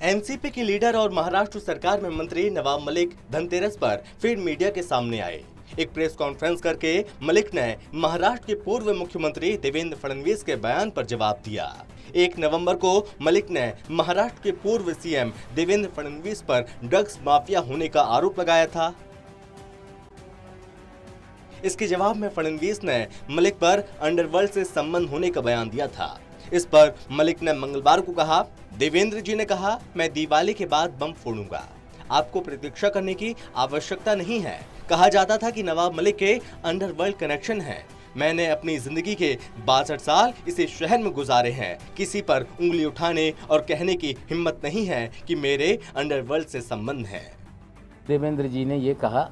NCP की leader और महाराष्ट्र सरकार में मंत्री नवाब मलिक धनतेरस पर फिर मीडिया के सामने आए। एक प्रेस कॉन्फ्रेंस करके मलिक ने महाराष्ट्र के पूर्व मुख्यमंत्री देवेंद्र फडणवीस के बयान पर जवाब दिया। 1 नवंबर को मलिक ने महाराष्ट्र के पूर्व सीएम देवेंद्र फडणवीस पर ड्रग्स माफिया होने का आरोप लगाया था। इसके जवाब में फडणवीस ने मलिक पर अंडरवर्ल्ड से संबंध होने का बयान दिया था। इस पर मलिक ने मंगलवार को कहा, देवेंद्र जी ने कहा, मैं दिवाली के बाद बम फोड़ूंगा। आपको प्रतीक्षा करने की आवश्यकता नहीं है। कहा जाता था कि नवाब मलिक के अंडरवर्ल्ड कनेक्शन है। मैंने अपनी जिंदगी के 62 साल इसी शहर में गुजारे हैं। किसी पर उंगली उठाने और कहने की हिम्मत नहीं है कि मेरे अंडरवर्ल्ड से संबंध है। देवेंद्र जी ने ये कहा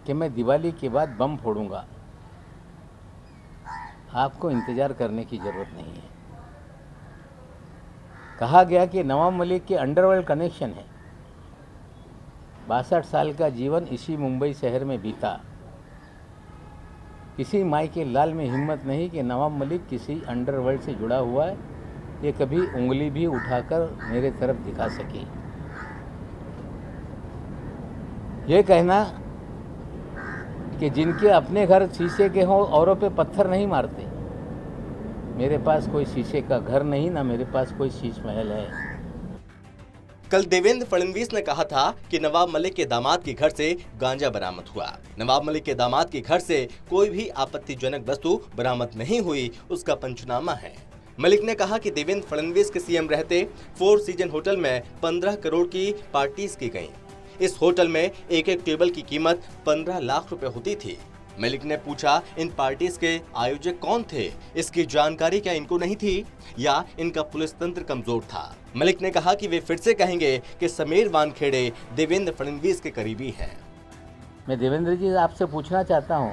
कि मैं दिवाली के बाद बम फोड़ूंगा। आपको इंतजार करने की जरूरत नहीं है। कहा गया कि नवाब मलिक के अंडरवर्ल्ड कनेक्शन है। 62 साल का जीवन इसी मुंबई शहर में बीता। किसी माई के लाल में हिम्मत नहीं कि नवाब मलिक किसी अंडरवर्ल्ड से जुड़ा हुआ है, ये कभी उंगली भी उठाकर मेरे तरफ दिखा सके। ये कहना कि जिनके अपने घर शीशे के हों औरों पे पत्थर नहीं मारते। मेरे पास कोई शीशे का घर नहीं, ना मेरे पास कोई शीश महल है। कल देवेंद्र फडणवीस ने कहा था कि नवाब मलिक के दामाद के घर से गांजा बरामद हुआ। नवाब मलिक के दामाद के घर से कोई भी आपत्तिजनक वस्तु बरामद नहीं हुई, उसका पंचनामा है। मलिक ने कहा कि देवेंद्र फडणवीस के सीएम रहते 4 सीजन होटल में 15 करोड़ की पार्टीज की गईं। इस होटल में एक टेबल की कीमत 15 लाख रुपए होती थी। मलिक ने पूछा, इन पार्टीज के आयोजक कौन थे? इसकी जानकारी क्या इनको नहीं थी या इनका पुलिस तंत्र कमजोर था? मलिक ने कहा कि वे फिर से कहेंगे कि समीर वानखेड़े देवेंद्र फडणवीस के करीबी हैं। मैं देवेंद्र जी आपसे पूछना चाहता हूं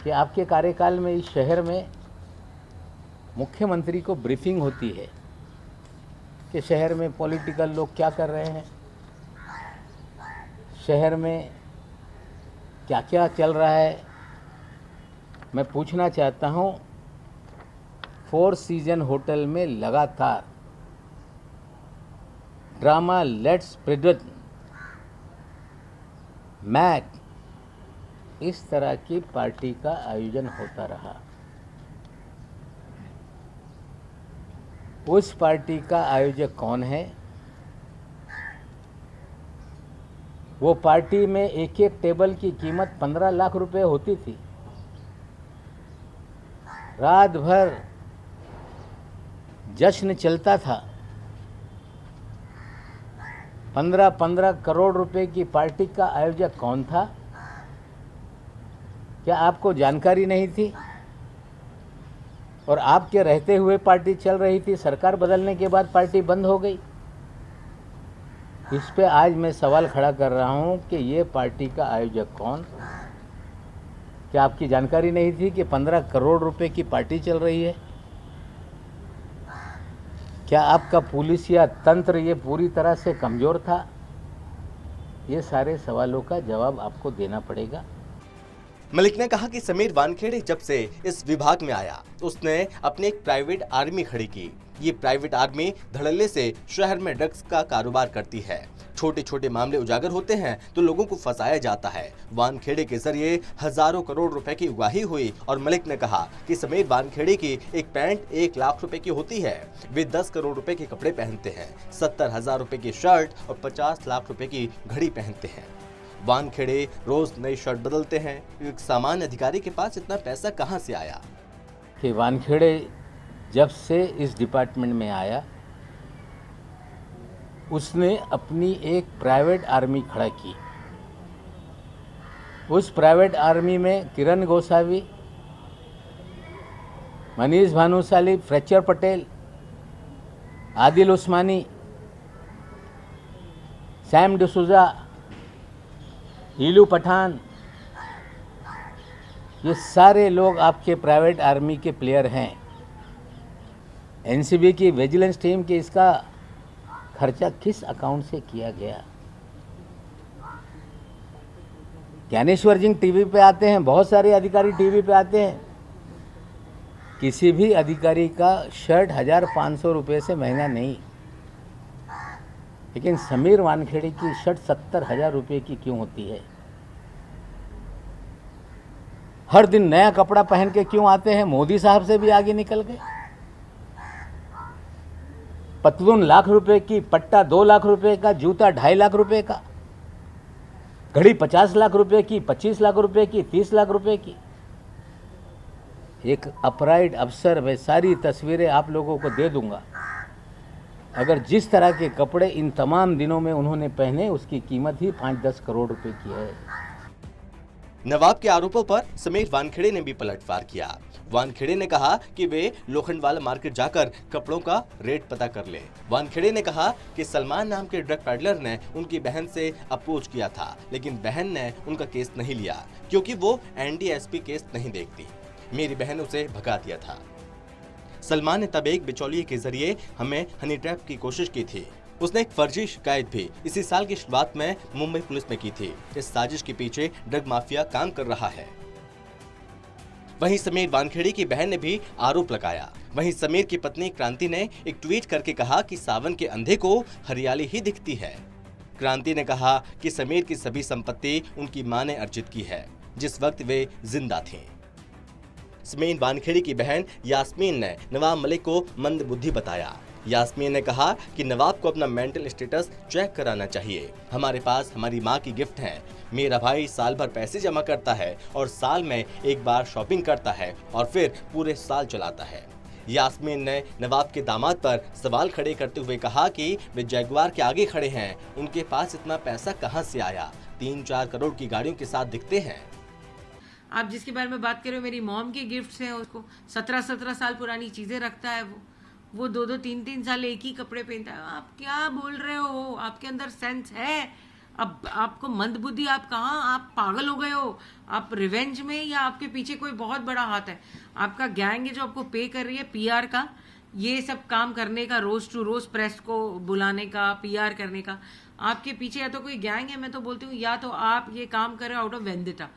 कि आपके कार्यकाल में इस शहर में मुख्यमंत्री को ब्रीफिंग होती है कि शहर में पॉलिटिकल लोग क्या कर रहे हैं, शहर में क्या क्या चल रहा है। मैं पूछना चाहता हूं, 4 सीजन होटल में लगातार ड्रामा लेट्स प्रिडिक्ट मैक इस तरह की पार्टी का आयोजन होता रहा। उस पार्टी का आयोजक कौन है? वो पार्टी में एक टेबल की कीमत 15 लाख रुपए होती थी। रात भर जश्न चलता था। 15 करोड़ रुपए की पार्टी का आयोजक कौन था? क्या आपको जानकारी नहीं थी? और आपके रहते हुए पार्टी चल रही थी, सरकार बदलने के बाद पार्टी बंद हो गई। इस पे आज मैं सवाल खड़ा कर रहा हूं कि ये पार्टी का आयोजक कौन? क्या आपकी जानकारी नहीं थी कि 15 करोड़ रुपए की पार्टी चल रही है? क्या आपका पुलिस या तंत्र ये पूरी तरह से कमज़ोर था? ये सारे सवालों का जवाब आपको देना पड़ेगा। मलिक ने कहा कि समीर वानखेड़े जब से इस विभाग में आया, उसने अपनी एक प्राइवेट आर्मी खड़ी की। ये प्राइवेट आर्मी धड़ल्ले से शहर में ड्रग्स का कारोबार करती है। छोटे छोटे मामले उजागर होते हैं तो लोगों को फंसाया जाता है। वानखेड़े के जरिए हजारों करोड़ रुपए की उगाही हुई। और मलिक ने कहा कि समीर वानखेड़े की एक पैंट 1 लाख रुपए की होती है। वे 10 करोड़ रुपए के कपड़े पहनते हैं, 70,000 रुपए की शर्ट और 50 लाख रुपए की घड़ी पहनते हैं। वानखेड़े रोज नई शर्ट बदलते हैं। एक सामान्य अधिकारी के पास इतना पैसा कहां से आया? कि वानखेड़े जब से इस डिपार्टमेंट में आया, उसने अपनी एक प्राइवेट आर्मी खड़ा की। उस प्राइवेट आर्मी में किरण गोसावी, मनीष भानुशाली, फ्रेक्चर पटेल, आदिल उस्मानी, सैम डिसूजा, हीलू पठान, ये सारे लोग आपके प्राइवेट आर्मी के प्लेयर हैं। एनसीबी की विजिलेंस टीम के इसका खर्चा किस अकाउंट से किया गया? ज्ञानेश्वर जी टीवी पे आते हैं, बहुत सारे अधिकारी टीवी पे आते हैं। किसी भी अधिकारी का शर्ट 1500 रुपये से महंगा नहीं। लेकिन समीर वानखेड़े की शर्ट 70,000 रुपये की क्यों होती है? हर दिन नया कपड़ा पहन के क्यों आते हैं? मोदी साहब से भी आगे निकल गए। पतलून लाख रुपए की, पट्टा 2 लाख रुपए का, जूता 2.5 लाख रुपए का, घड़ी 50 लाख रुपए की, 25 लाख रुपए की, 30 लाख रुपए की। एक अपराइड अफसर, मैं सारी तस्वीरें आप लोगों को दे दूंगा। अगर जिस तरह के कपड़े इन तमाम दिनों में उन्होंने पहने, उसकी कीमत ही 5-10 करोड़ रुपए की है। नवाब के आरोपों पर समीर वानखेड़े ने भी पलटवार किया। वानखेड़े ने कहा कि वे लोखंडवाला मार्केट जाकर कपड़ों का रेट पता कर ले। वानखेड़े ने कहा कि सलमान नाम के ड्रग पैडलर ने उनकी बहन से अप्रोच किया था, लेकिन बहन ने उनका केस नहीं लिया क्योंकि वो एनडीएसपी केस नहीं देखती। मेरी बहन उसे भगा दिया था। सलमान ने तब एक बिचौलिए के जरिए हमें हनी ट्रैप की कोशिश की थी। उसने एक फर्जी शिकायत भी इसी साल की शुरुआत में मुंबई पुलिस में की थी। इस साजिश के पीछे ड्रग माफिया काम कर रहा है। वहीं समीर वानखेड़े की बहन ने भी आरोप लगाया। वहीं समीर की पत्नी क्रांति ने एक ट्वीट करके कहा कि सावन के अंधे को हरियाली ही दिखती है। क्रांति ने कहा कि समीर की सभी संपत्ति उनकी मां ने अर्जित की है जिस वक्त वे जिंदा थीं। समीर वानखेड़े की बहन यास्मीन ने नवाब मलिक को मंदबुद्धि बताया। यास्मीन ने कहा कि नवाब को अपना मेंटल स्टेटस चेक कराना चाहिए। हमारे पास हमारी माँ की गिफ्ट है। मेरा भाई साल भर पैसे जमा करता है और साल में एक बार शॉपिंग करता है और फिर पूरे साल चलाता है। यास्मीन ने नवाब के दामाद पर सवाल खड़े करते हुए कहा कि वे जैगुआर के आगे खड़े हैं, उनके पास इतना पैसा कहां से आया? 3-4 करोड़ की गाड़ियों के साथ दिखते हैं। आप जिसके बारे में बात कर रहे हो, मेरी मॉम के गिफ्ट्स हैं। उसको 17-17 साल पुरानी चीजें रखता है। वो 2-2, 3-3 साल एक ही कपड़े पहनता है। आप क्या बोल रहे हो? आपके अंदर सेंस है? अब आपको मंदबुद्धि, आप कहाँ, आप पागल हो गए हो? आप रिवेंज में, या आपके पीछे कोई बहुत बड़ा हाथ है? आपका गैंग है जो आपको पे कर रही है पीआर का, ये सब काम करने का, रोज टू रोज प्रेस को बुलाने का, पीआर करने का। आपके पीछे या तो कोई गैंग है, मैं तो बोलती हूँ, या तो आप ये काम कर रहे हो आउट ऑफ वेंडिटा।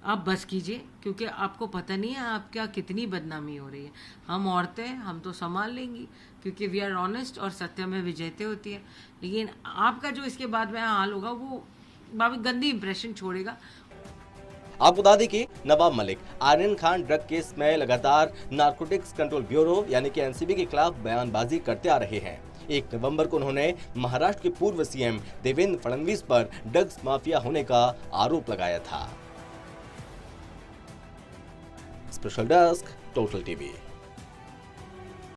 आप बस कीजिए, क्योंकि आपको पता नहीं है आपका कितनी बदनामी हो रही है। हम औरतें, हम तो संभाल लेंगी, क्योंकि वी आर ऑनेस्ट और सत्य में विजयते होती है। लेकिन आपका जो इसके बाद में हाल होगा, वो बाबी गंदी इंप्रेशन छोड़ेगा। आपको बता दें कि नवाब मलिक आर्यन खान ड्रग केस में लगातार नारकोटिक्स कंट्रोल ब्यूरो यानी कि एनसीबी के खिलाफ बयानबाजी करते आ रहे हैं। 1 नवंबर को उन्होंने महाराष्ट्र के पूर्व सीएम देवेंद्र फडणवीस पर ड्रग्स माफिया होने का आरोप लगाया था। Special desk, total TV.